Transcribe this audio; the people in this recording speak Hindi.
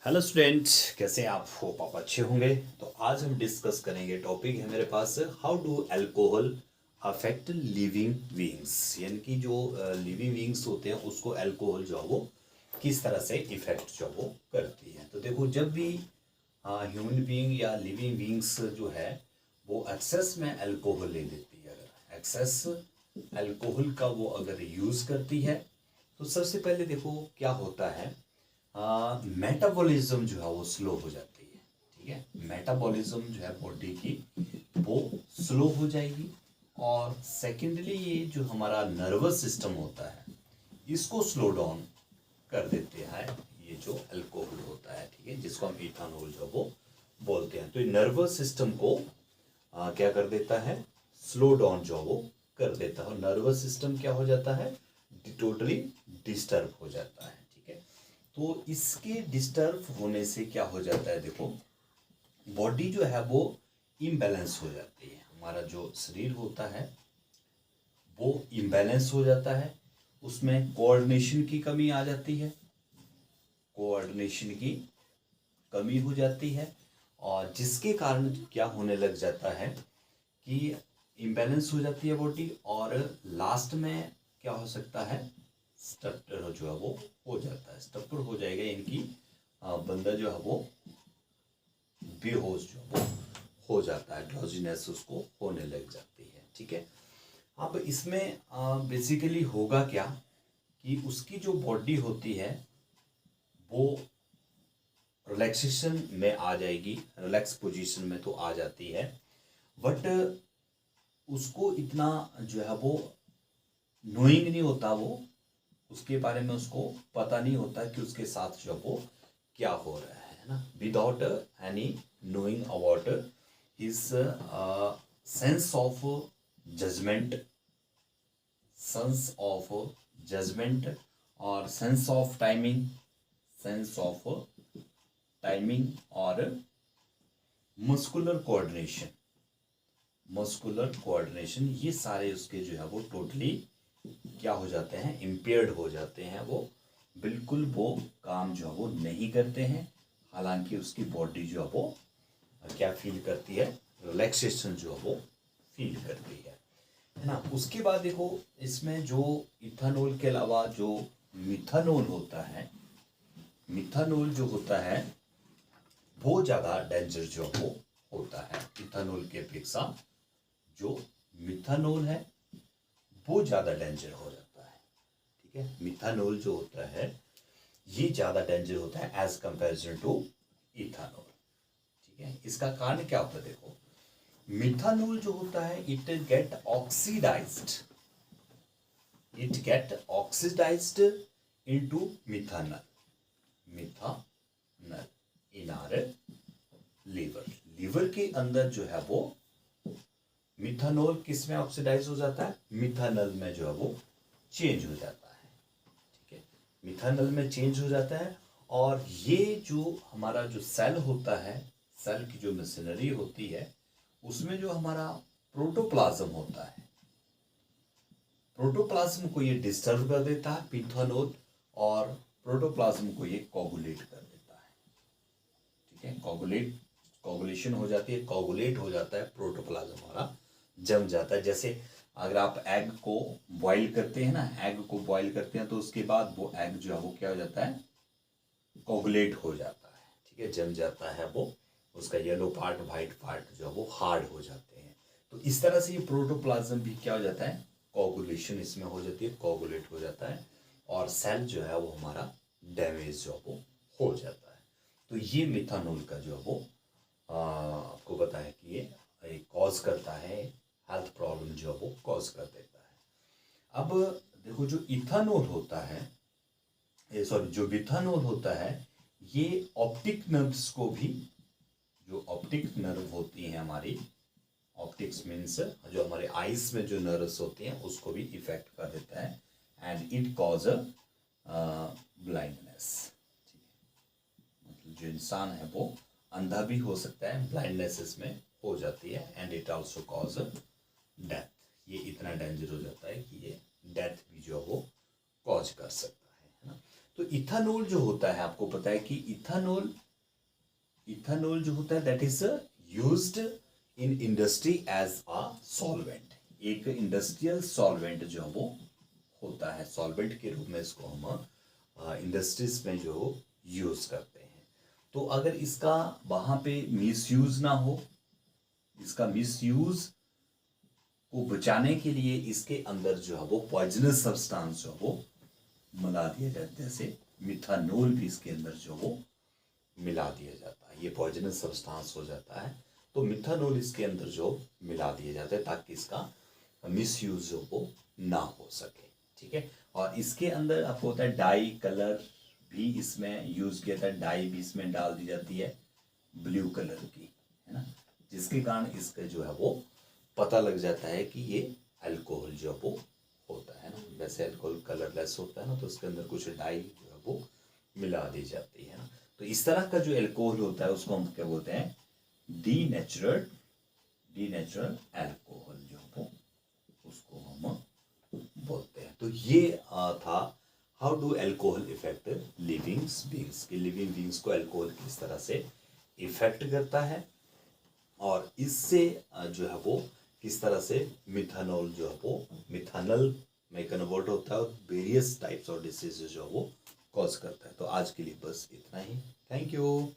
हेलो स्टूडेंट, कैसे हैं आप? होप आप अच्छे होंगे। तो आज हम डिस्कस करेंगे, टॉपिक है मेरे पास, how do alcohol affect living beings. यानी कि जो लिविंग बीइंग्स होते हैं उसको अल्कोहल जो है वो किस तरह से इफेक्ट जो वो करती है। तो देखो, जब भी ह्यूमन बीइंग या लिविंग बीइंग्स जो है वो एक्सेस में अल्कोहल ले लेती है, अगर एक्सेस अल्कोहल का वो अगर यूज़ करती है, तो सबसे पहले देखो क्या होता है, मेटाबॉलिज्म जो है वो स्लो हो जाती है। ठीक है, मेटाबॉलिज्म जो है बॉडी की वो स्लो हो जाएगी। और सेकेंडली ये जो हमारा नर्वस सिस्टम होता है इसको स्लो डाउन कर देते हैं ये जो अल्कोहल होता है। ठीक है, जिसको हम इथानॉल जो वो बोलते हैं। तो ये नर्वस सिस्टम को क्या कर देता है, स्लो डाउन जो वो कर देता है। और नर्वस सिस्टम क्या हो जाता है, टोटली डिस्टर्ब हो जाता है। ठीक है, तो इसके डिस्टर्ब होने से क्या हो जाता है, देखो बॉडी जो है वो इम्बैलेंस हो जाती है। हमारा जो शरीर होता है वो इम्बैलेंस हो जाता है, उसमें कोऑर्डिनेशन की कमी आ जाती है, कोऑर्डिनेशन की कमी हो जाती है। और जिसके कारण क्या होने लग जाता है कि इम्बैलेंस हो जाती है बॉडी, और लास्ट में क्या हो सकता है, स्टपर जो है वो हो जाता है, स्टपर हो जाएगा। इनकी बंदा जो है वो बेहोश जो है वो हो जाता है, ड्रोजीनेस उसको होने लग जाती है। ठीक है, अब इसमें बेसिकली होगा क्या कि उसकी जो बॉडी होती है वो रिलैक्सेशन में आ जाएगी, रिलैक्स पोजीशन में तो आ जाती है, बट उसको इतना जो है वो नोइंग नहीं होता, वो उसके बारे में उसको पता नहीं होता कि उसके साथ जो वो क्या हो रहा है ना, without any knowing about his sense of judgement, sense of judgement और sense of timing, sense of timing और मस्कुलर कोऑर्डिनेशन, मस्कुलर कोऑर्डिनेशन, ये सारे उसके जो है वो टोटली क्या हो जाते हैं, इम्पेयर्ड हो जाते हैं। वो बिल्कुल वो काम जो है वो नहीं करते हैं। हालांकि उसकी बॉडी जो है वो क्या फील करती है, रिलैक्सेशन जो है वो फील करती है ना। उसके बाद देखो, इसमें जो इथानॉल के अलावा जो मिथानॉल होता है, मिथानॉल जो होता है वो ज़्यादा डेंजर जो वो होता है इथानॉल के अपेक्षा। जो मिथानॉल है वो ज़्यादा डेंजर हो जाता है। ठीक है, मिथानॉल जो होता है ये ज़्यादा डेंजर होता है एज कंपेरिजन टू इथानॉल। ठीक है, इसका कारण क्या होता है, देखो मिथानॉल जो होता है it get oxidized, it get oxidized into methanol, methanol in our liver, liver के अंदर जो है वो मिथानॉल किस में ऑक्सीडाइज हो जाता है, मिथानॉल में जो है वो चेंज हो जाता है। ठीक है, मिथानॉल में चेंज हो जाता है। और ये जो हमारा जो सेल होता है, सेल की जो मशीनरी होती है उसमें जो हमारा प्रोटोप्लाज्म होता है, प्रोटोप्लाज्म को ये डिस्टर्ब कर देता है मिथानॉल, और प्रोटोप्लाज्म को ये कोगुलेट कर देता है। ठीक है, कोगुलेट, कोगुलेशन हो जाती है, कोगुलेट हो जाता है, प्रोटोप्लाज्म हमारा जम जाता है। जैसे अगर आप एग को बॉईल करते हैं ना, एग को बॉईल करते हैं तो उसके बाद वो एग जो है वो क्या हो जाता है, कोगुलेट हो जाता है। ठीक है, जम जाता है वो, उसका येलो पार्ट वाइट पार्ट जो है वो हार्ड हो जाते हैं। तो इस तरह से ये प्रोटोप्लाज्म भी क्या हो जाता है, कोगुलेशन इसमें हो जाती है, कोगुलेट हो जाता है, और सेल जो है वो हमारा डैमेज जो वो हो जाता है। तो ये मिथानॉल का जो है वो आपको पता है कि ये कॉज करता है, हेल्थ प्रॉब्लम जो है वो कॉज कर देता है। अब देखो, जो इथानॉल होता है, सॉरी जो मिथानॉल होता है, ये ऑप्टिक नर्व्स को भी, जो ऑप्टिक नर्व होती हैं हमारी, ऑप्टिक्स मीन्स जो हमारे आईज में जो नर्व्स होती हैं उसको भी इफेक्ट कर देता है, एंड इट कॉज ब्लाइंडनेस। मतलब जो इंसान है वो अंधा भी हो सकता है, ब्लाइंडनेस इसमें हो जाती है, and it also cause death. ये इतना डेंजर हो जाता है कि ये डेथ भी जो वो कॉज कर सकता है ना। तो इथानॉल जो होता है, आपको पता है कि इथानॉल जो होता है that is used in industry as a solvent. एक इंडस्ट्रियल सॉल्वेंट जो वो होता है, सॉल्वेंट के रूप में इसको हम इंडस्ट्रीज में जो यूज करते हैं। तो अगर इसका वहां पे मिसयूज ना हो, इसका मिसयूज को बचाने के लिए इसके अंदर जो है वो पॉइजनस सब्सटेंस जो वो मिला दिया जाता है, जैसे मिथानॉल भी इसके अंदर जो वो मिला दिया जाता है, ये पॉइजनस सब्सटेंस हो जाता है। तो मिथानॉल इसके अंदर जो मिला दिया जाता है ताकि इसका मिसयूज जो वो ना हो सके, ठीक है। और इसके अंदर आपको होता है डाई कलर भी इसमें यूज किया था, डाई भी इसमें डाल दी जाती है ब्लू कलर की, है ना, जिसके कारण इसका जो है वो पता लग जाता है कि ये अल्कोहल जो वो होता है ना। वैसे अल्कोहल कलरलेस होता है ना, तो उसके अंदर कुछ डाई जो है वो मिला दी जाती है ना। तो इस तरह का जो अल्कोहल होता है उसको हम क्या बोलते हैं, डीनेचुरल अल्कोहल जो वो उसको हम बोलते हैं। तो ये था how do alcohol effect living beings, कि लिविंग बींग्स को अल्कोहल किस तरह से इफेक्ट करता है, और इससे जो है वो किस तरह से मिथानॉल जो है वो मिथानल में कन्वर्ट होता है और वेरियस टाइप्स ऑफ डिसीज जो है वो कॉज करता है। तो आज के लिए बस इतना ही। Thank you.